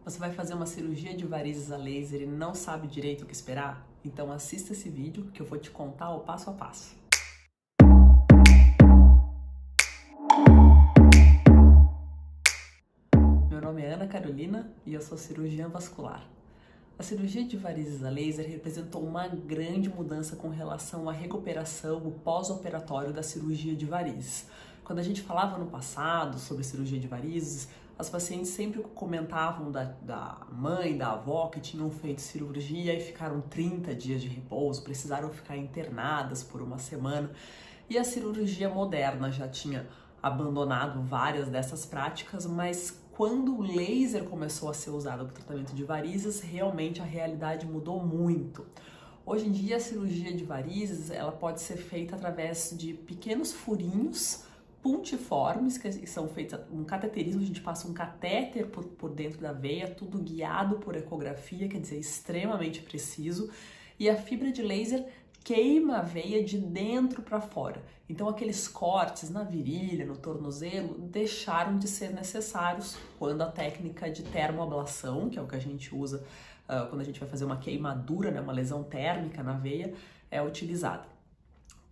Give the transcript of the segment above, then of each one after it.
Você vai fazer uma cirurgia de varizes a laser e não sabe direito o que esperar? Então assista esse vídeo que eu vou te contar o passo a passo. Meu nome é Ana Carolina e eu sou cirurgiã vascular. A cirurgia de varizes a laser representou uma grande mudança com relação à recuperação, o pós-operatório da cirurgia de varizes. Quando a gente falava no passado sobre cirurgia de varizes, as pacientes sempre comentavam da mãe, da avó que tinham feito cirurgia e ficaram 30 dias de repouso, precisaram ficar internadas por uma semana. E a cirurgia moderna já tinha abandonado várias dessas práticas, mas quando o laser começou a ser usado para o tratamento de varizes, realmente a realidade mudou muito. Hoje em dia a cirurgia de varizes ela pode ser feita através de pequenos furinhos puntiformes, que são feitos um cateterismo, a gente passa um catéter por dentro da veia, tudo guiado por ecografia, quer dizer, extremamente preciso, e a fibra de laser queima a veia de dentro para fora. Então aqueles cortes na virilha, no tornozelo, deixaram de ser necessários quando a técnica de termoablação, que é o que a gente usa quando a gente vai fazer uma queimadura, né, uma lesão térmica na veia, é utilizada.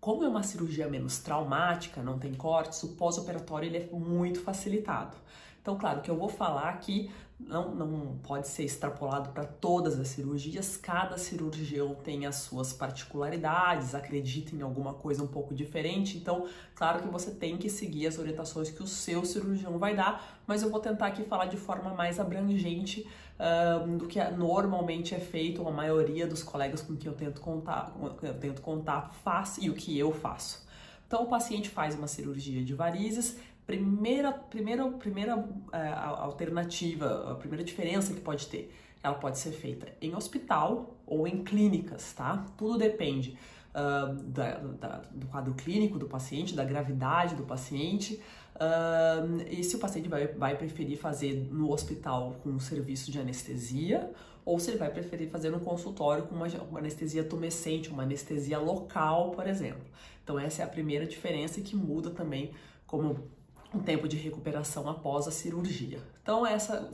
Como é uma cirurgia menos traumática, não tem cortes, o pós-operatório ele é muito facilitado. Então, claro, que eu vou falar aqui não pode ser extrapolado para todas as cirurgias, cada cirurgião tem as suas particularidades, acredita em alguma coisa um pouco diferente, então, claro que você tem que seguir as orientações que o seu cirurgião vai dar, mas eu vou tentar aqui falar de forma mais abrangente do que normalmente é feito, a maioria dos colegas com quem eu tento contar faz e o que eu faço. Então, o paciente faz uma cirurgia de varizes. Primeira alternativa, a primeira diferença que pode ter, ela pode ser feita em hospital ou em clínicas, tá? Tudo depende do quadro clínico do paciente, da gravidade do paciente, e se o paciente vai preferir fazer no hospital com um serviço de anestesia, ou se ele vai preferir fazer no consultório com uma anestesia tumescente, uma anestesia local, por exemplo. Então essa é a primeira diferença que muda também como um tempo de recuperação após a cirurgia. Então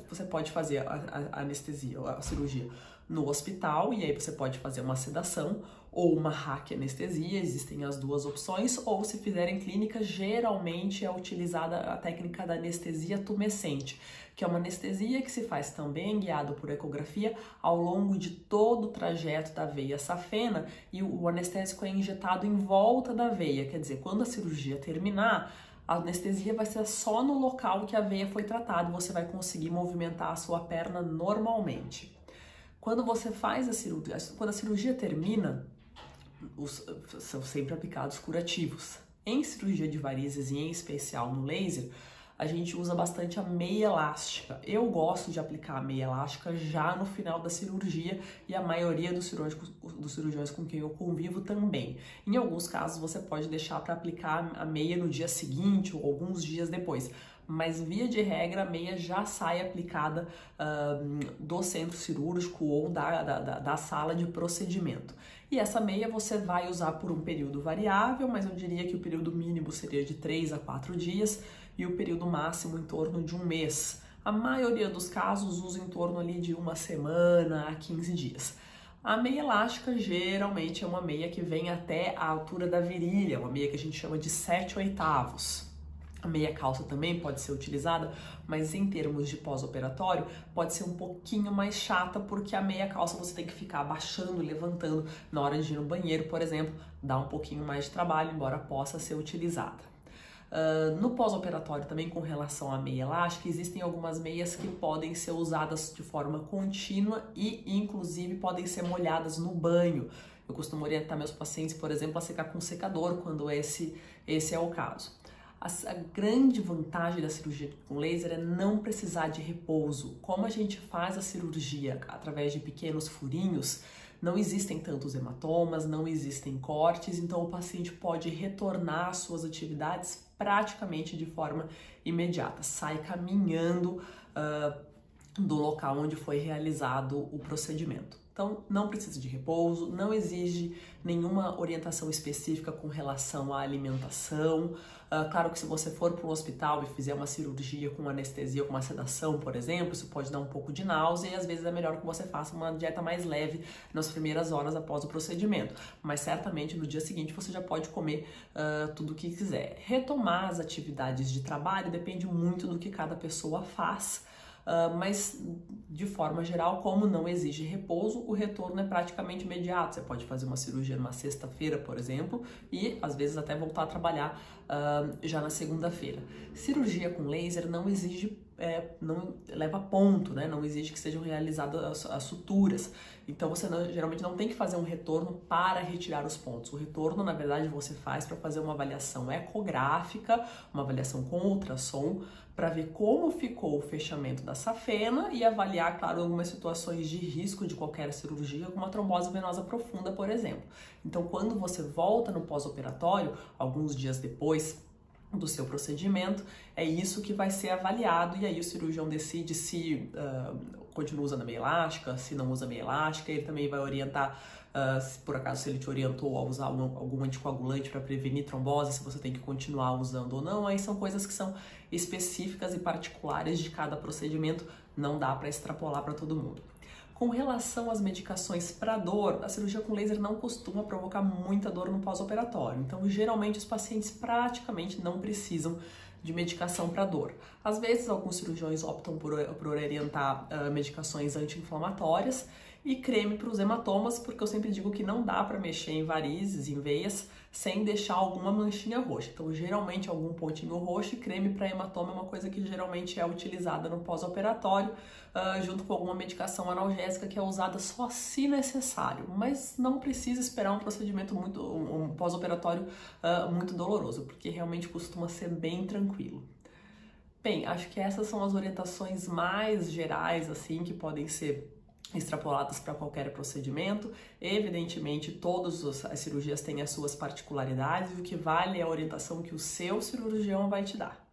você pode fazer a anestesia, a cirurgia no hospital e aí você pode fazer uma sedação ou uma raquianestesia, existem as duas opções, ou se fizer em clínica, geralmente é utilizada a técnica da anestesia tumescente, que é uma anestesia que se faz também guiado por ecografia ao longo de todo o trajeto da veia safena e o anestésico é injetado em volta da veia, quer dizer, quando a cirurgia terminar, a anestesia vai ser só no local que a veia foi tratada, você vai conseguir movimentar a sua perna normalmente. Quando você faz a cirurgia, quando a cirurgia termina, são sempre aplicados curativos. Em cirurgia de varizes e em especial no laser, a gente usa bastante a meia elástica. Eu gosto de aplicar a meia elástica já no final da cirurgia e a maioria dos cirurgiões com quem eu convivo também. Em alguns casos você pode deixar para aplicar a meia no dia seguinte ou alguns dias depois, mas via de regra a meia já sai aplicada do centro cirúrgico ou da sala de procedimento. E essa meia você vai usar por um período variável, mas eu diria que o período mínimo seria de 3 a 4 dias e o período máximo em torno de um mês. A maioria dos casos usa em torno ali de uma semana a 15 dias. A meia elástica geralmente é uma meia que vem até a altura da virilha, uma meia que a gente chama de 7/8. A meia calça também pode ser utilizada, mas em termos de pós-operatório pode ser um pouquinho mais chata porque a meia calça você tem que ficar abaixando, levantando na hora de ir no banheiro, por exemplo, dá um pouquinho mais de trabalho, embora possa ser utilizada. No pós-operatório também com relação à meia elástica, existem algumas meias que podem ser usadas de forma contínua e inclusive podem ser molhadas no banho. Eu costumo orientar meus pacientes, por exemplo, a secar com secador quando esse é o caso. A grande vantagem da cirurgia com laser é não precisar de repouso. Como a gente faz a cirurgia através de pequenos furinhos, não existem tantos hematomas, não existem cortes, então o paciente pode retornar às suas atividades praticamente de forma imediata. Sai caminhando do local onde foi realizado o procedimento. Então, não precisa de repouso, não exige nenhuma orientação específica com relação à alimentação. Claro que se você for para um hospital e fizer uma cirurgia com anestesia, com uma sedação, por exemplo, isso pode dar um pouco de náusea e às vezes é melhor que você faça uma dieta mais leve nas primeiras horas após o procedimento. Mas certamente no dia seguinte você já pode comer tudo o que quiser. Retomar as atividades de trabalho depende muito do que cada pessoa faz. Mas de forma geral, como não exige repouso, o retorno é praticamente imediato. Você pode fazer uma cirurgia numa sexta-feira, por exemplo, e às vezes até voltar a trabalhar já na segunda-feira. Cirurgia com laser não exige, não leva ponto, né? Não exige que sejam realizadas as suturas. Então você geralmente não tem que fazer um retorno para retirar os pontos. O retorno, na verdade, você faz para fazer uma avaliação ecográfica, uma avaliação com ultrassom, para ver como ficou o fechamento da safena e avaliar, claro, algumas situações de risco de qualquer cirurgia, como a trombose venosa profunda, por exemplo. Então, quando você volta no pós-operatório, alguns dias depois do seu procedimento, é isso que vai ser avaliado e aí o cirurgião decide se continua usando a meia elástica, se não usa meia elástica, ele também vai orientar se por acaso se ele te orientou a usar algum anticoagulante para prevenir trombose, se você tem que continuar usando ou não, aí são coisas que são específicas e particulares de cada procedimento, não dá para extrapolar para todo mundo. Com relação às medicações para dor, a cirurgia com laser não costuma provocar muita dor no pós-operatório, então geralmente os pacientes praticamente não precisam de medicação para dor. Às vezes alguns cirurgiões optam por orientar medicações anti-inflamatórias e creme para os hematomas, porque eu sempre digo que não dá para mexer em varizes, em veias, sem deixar alguma manchinha roxa. Então, geralmente, algum pontinho roxo e creme para hematoma é uma coisa que geralmente é utilizada no pós-operatório, junto com alguma medicação analgésica que é usada só se necessário, mas não precisa esperar um procedimento um pós-operatório muito doloroso, porque realmente costuma ser bem tranquilo. Bem, acho que essas são as orientações mais gerais, assim, que podem ser extrapoladas para qualquer procedimento. Evidentemente, todas as cirurgias têm as suas particularidades e o que vale é a orientação que o seu cirurgião vai te dar.